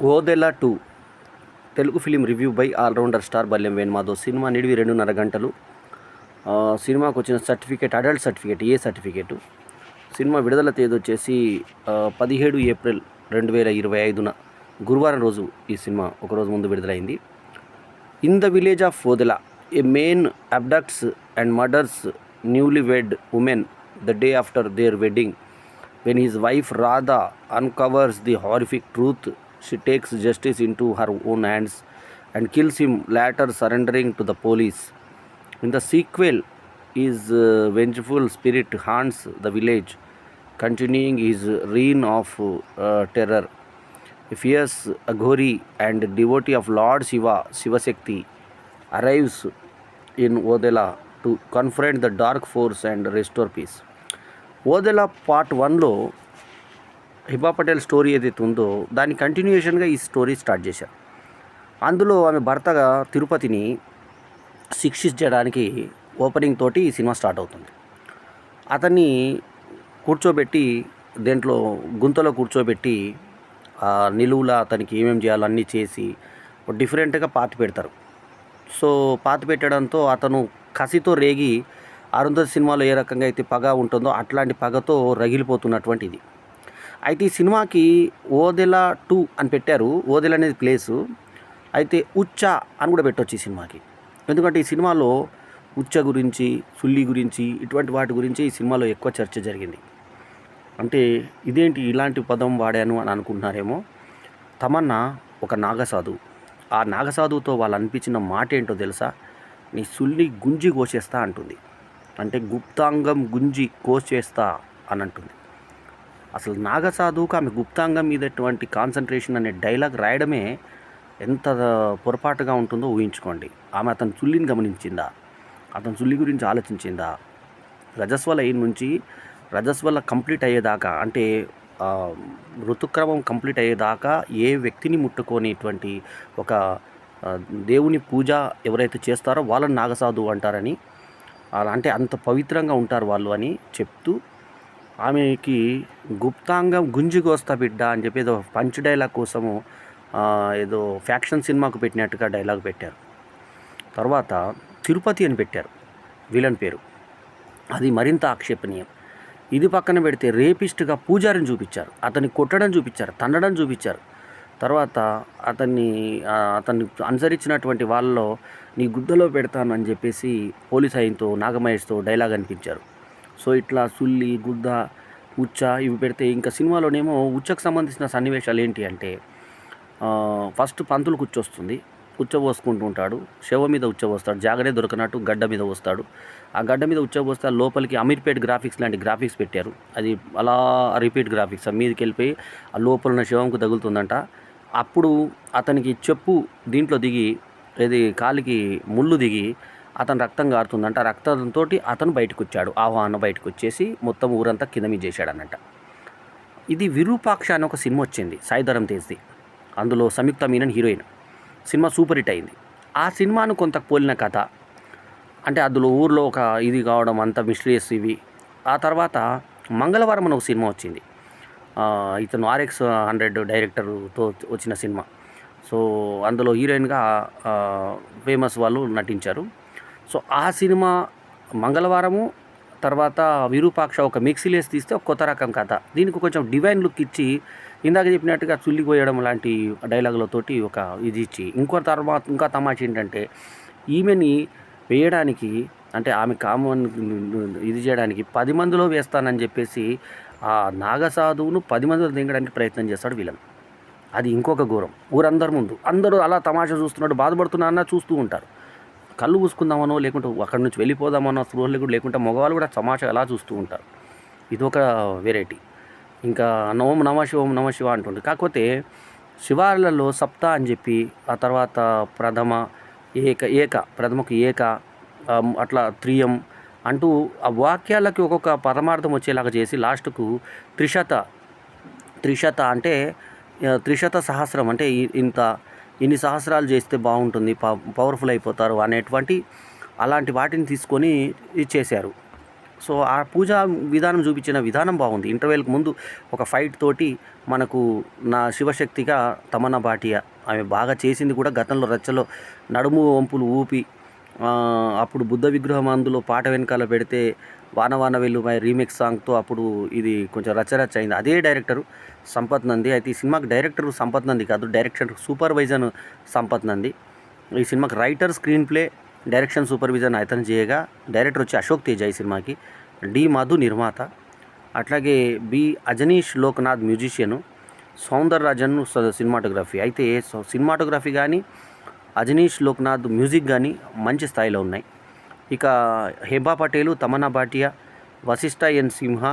Odela 2 Telugu film review by allrounder star Balyam Venumadhav. Cinema నిడివి 2.5 గంటలు. సినిమాకు వచ్చిన certificate adult certificate, A certificate. Cinema విడుదల తేదీ వచ్చేసి 17 ఏప్రిల్ 2025న గురువారం రోజు ఈ సినిమా ఒకరోజు ముందు విడుదలైంది. In the village of Odela, a man abducts and murders newly wed woman the day after their wedding. When his wife Radha uncovers the horrific truth, she takes justice into her own hands and kills him, later surrendering to the police. In the sequel, his vengeful spirit haunts the village, continuing his reign of terror. A fierce Aghori and devotee of Lord Shiva, Shivashakti, arrives in Odela to confront the dark force and restore peace. Odela part 1లో Hebah Patel story ఏదైతే ఉందో దాని కంటిన్యూషన్గా ఈ story start చేశారు. అందులో ఆమె భర్తగా తిరుపతిని శిక్షించడానికి ఓపెనింగ్ తోటి ఈ సినిమా స్టార్ట్ అవుతుంది. అతన్ని కూర్చోబెట్టి దేంట్లో గుంతలో కూర్చోబెట్టి నిలువులా అతనికి ఏమేమి చేయాలో అన్నీ చేసి డిఫరెంట్గా పాతి పెడతారు. సో పాతి పెట్టడంతో అతను కసితో రేగి అరుంధతి సినిమాలో ఏ రకంగా అయితే పగ ఉంటుందో అట్లాంటి పగతో రగిలిపోతున్నటువంటిది. అయితే ఈ సినిమాకి ఓదెలా 2 అని పెట్టారు. ఓదెలా అనేది ప్లేసు. అయితే ఉచ్చ అని కూడా పెట్టవచ్చు ఈ సినిమాకి. ఎందుకంటే ఈ సినిమాలో ఉచ్చ గురించి, సుల్లి గురించి, ఇటువంటి వాటి గురించి ఈ సినిమాలో ఎక్కువ చర్చ జరిగింది. అంటే ఇదేంటి ఇలాంటి పదం వాడాను అని అనుకుంటున్నారేమో. తమన్నా ఒక నాగసాధువు. ఆ నాగసాధువుతో వాళ్ళు అనిపించిన మాట ఏంటో తెలుసా? నీ సుల్లి గుంజి కోసేస్తా అంటుంది. అంటే గుప్తాంగం గుంజి కోసేస్తా అని అంటుంది. అసలు నాగసాధువుకు ఆమె గుప్తాంగం మీద ఎటువంటి కాన్సన్ట్రేషన్ అనే డైలాగ్ రాయడమే ఎంత పొరపాటుగా ఉంటుందో ఊహించుకోండి. ఆమె అతని చుల్లిని గమనించిందా? అతని చుల్లి గురించి ఆలోచించిందా? రజస్వల అయిన నుంచి రజస్వల కంప్లీట్ అయ్యేదాకా, అంటే ఋతుక్రమం కంప్లీట్ అయ్యేదాకా ఏ వ్యక్తిని ముట్టుకోనిటువంటి ఒక దేవుని పూజ ఎవరైతే చేస్తారో వాళ్ళని నాగసాధువు అంటారని, అలా అంటే అంత పవిత్రంగా ఉంటారు వాళ్ళు అని చెప్తూ ఆమెకి గుప్తాంగం గుంజిగోస్తా బిడ్డ అని చెప్పి ఏదో పంచ్ డైలాగ్ కోసము ఏదో ఫ్యాక్షన్ సినిమాకు పెట్టినట్టుగా డైలాగ్ పెట్టారు. తర్వాత తిరుపతి అని పెట్టారు విలన్ పేరు. అది మరింత ఆక్షేపణీయం. ఇది పక్కన పెడితే రేపిస్ట్గా పూజారిని చూపించారు, అతన్ని కొట్టడం చూపించారు, తన్నడం చూపించారు. తర్వాత అతన్ని అనుసరించినటువంటి వాళ్ళలో నీ గుద్దలో పెడతాను అని చెప్పేసి పోలీస్ ఆయనతో నాగమహేష్తో డైలాగ్ అనిపించారు. సో ఇట్లా సుల్లి, గుద్ద, ఉచ్చ ఇవి పెడితే ఇంకా సినిమాలోనేమో ఉచ్చకు సంబంధించిన సన్నివేశాలు ఏంటి అంటే ఫస్ట్ పంతులు కూర్చొస్తుంది, పోసుకుంటూ ఉంటాడు, శవ మీద పోస్తాడు, జాగరే దొరకనట్టు గడ్డ మీద వస్తాడు. ఆ గడ్డ మీద పోస్తే లోపలికి అమీర్పేట్ గ్రాఫిక్స్ లాంటి గ్రాఫిక్స్ పెట్టారు. అది అలా రిపీట్ గ్రాఫిక్స్ మీదకి వెళ్ళిపోయి ఆ లోపల ఉన్న శవంకు తగులుతుందంట. అప్పుడు అతనికి చెప్పు దీంట్లో దిగి, ఇది కాలికి ముళ్ళు దిగి అతను రక్తం గారుతుందంట. రక్తంతో అతను బయటకు వచ్చాడు. ఆహ్వానం బయటకు వచ్చేసి మొత్తం ఊరంతా కింద మీద చేశాడు అన్నట్ట. ఇది విరూపాక్ష అని ఒక సినిమా వచ్చింది సాయిధరం తేజ్ది. అందులో Samyuktha Menon heroine. Cinema super hit అయింది. ఆ సినిమాను కొంత పోలిన కథ. అంటే అందులో ఊర్లో ఒక ఇది కావడం అంత మిస్టీరియస్ ఇవి. ఆ తర్వాత మంగళవారం అని ఒక సినిమా వచ్చింది. ఇతను RX 100 డైరెక్టర్తో వచ్చిన సినిమా. సో అందులో హీరోయిన్గా ఫేమస్ వాళ్ళు నటించారు. సో ఆ సినిమా మంగళవారము తర్వాత విరూపాక్ష ఒక మిక్సీలేసి తీస్తే ఒక కొత్త రకం కథ. దీనికి కొంచెం డివైన్ లుక్ ఇచ్చి ఇందాక చెప్పినట్టుగా చుల్లి కోయడం లాంటి డైలాగులతోటి ఒక ఇది ఇచ్చి ఇంకా తమాష ఏంటంటే ఈమెని వేయడానికి, అంటే ఆమె కామన్ ఇది చేయడానికి 10 మందిలో వేస్తానని చెప్పేసి ఆ నాగసాధువును 10 మందిలో దింగడానికి ప్రయత్నం చేస్తాడు విలన్. అది ఇంకొక ఘోరం. ఊరందరి ముందు అందరూ అలా తమాషా చూస్తున్నాడు, బాధపడుతున్నా చూస్తూ ఉంటారు. కళ్ళు పూసుకుందామనో లేకుంటే అక్కడి నుంచి వెళ్ళిపోదామనో స్పృహలు కూడా లేకుంటే మగవాళ్ళు కూడా తమాషా అలా చూస్తూ ఉంటారు. ఇదొక వెరైటీ. ఇంకా ఓం నమ శివ ఓం నమ శివ అంటుంది. కాకపోతే శివాలలో సప్త అని చెప్పి ఆ తర్వాత ప్రథమకు ఏక అట్లా త్రియం అంటూ ఆ వాక్యాలకి ఒక్కొక్క పరమార్థం వచ్చేలాగా చేసి లాస్ట్కు త్రిశత అంటే త్రిశత సహస్రం అంటే ఇన్ని సహస్రాలు చేస్తే బాగుంటుంది, పవర్ఫుల్ అయిపోతారు అనేటువంటి అలాంటి వాటిని తీసుకొని ఇచ్చేశారు. సో ఆ పూజా విధానం చూపించిన విధానం బాగుంది. ఇంటర్వెల్కి ముందు ఒక ఫైట్ తోటి మనకు నా శివశక్తిగా తమన్నా భాటియా ఆమె బాగా చేసింది కూడా గతంలో రచ్చలో నడుము వంపులు ఊపి అప్పుడు బుద్ధ విగ్రహం అందులో పాట వెనకాల పెడితే వాన వాన వెళ్ళు మై రీమేక్ సాంగ్తో అప్పుడు ఇది కొంచెం రచ్చరచ్చ అయింది. అదే డైరెక్టరు సంపత్ నంది. అయితే ఈ సినిమాకి డైరెక్టర్ సంపత్ నంది కాదు, డైరెక్షన్ సూపర్వైజన్ సంపత్ నంది. ఈ సినిమాకి writer, screen play, direction supervision అతను చేయగా డైరెక్టర్ వచ్చి అశోక్ తేజ ఈ సినిమాకి, డి మధు నిర్మాత, అట్లాగే B Ajaneesh Loknath musician, Soundararajan cinematography. అయితే సినిమాటోగ్రఫీ కానీ అజనీష్ లోక్నాథ్ మ్యూజిక్ కానీ మంచి స్థాయిలో ఉన్నాయి. ఇక హెబా పటేలు, తమన్నా భాటియా, వశిష్ఠ ఎన్ సింహ,